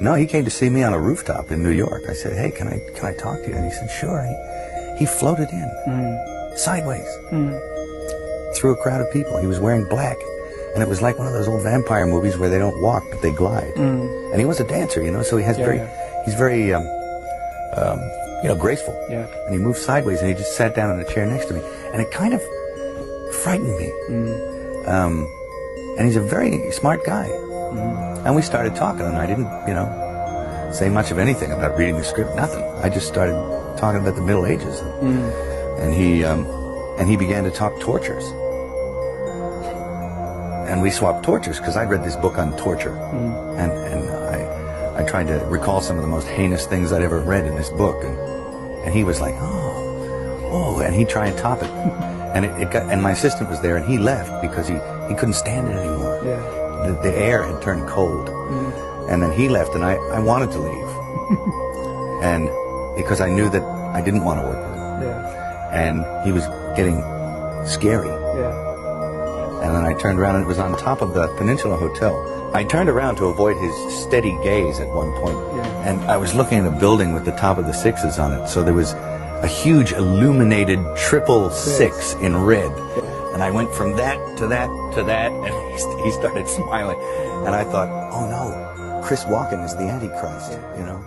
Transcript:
No, he came to see me on a rooftop in New York. I said, hey, can I talk to you? And he said, sure. He floated in, sideways, through a crowd of people. He was wearing black. And it was like one of those old vampire movies where they don't walk, but they glide. And he was a dancer, you know, so he has he's very, you know, graceful. Yeah. And he moved sideways, and he just sat down in a chair next to me. And it kind of frightened me. And he's a very smart guy. And we started talking, and I didn't, you know, say much of anything about reading the script, nothing. I just started talking about the Middle Ages. And he began to talk tortures. And we swapped tortures, because I'd read this book on torture. And I tried to recall some of the most heinous things I'd ever read in this book. And he was like, oh, and he'd try and top it. And my assistant was there, and he left because he couldn't stand it anymore. Yeah. The air had turned cold. And then he left, and I wanted to leave. And because I knew that I didn't want to work with him. Yeah. And he was getting scary. Yeah. And then I turned around, and it was on top of the Peninsula Hotel. I turned around to avoid his steady gaze at one point. Yeah. And I was looking at a building with the top of the sixes on it. So there was a huge illuminated 666 in red. Yeah. And I went from that to that to that, and he started smiling. And I thought, oh no, Chris Walken is the Antichrist, you know.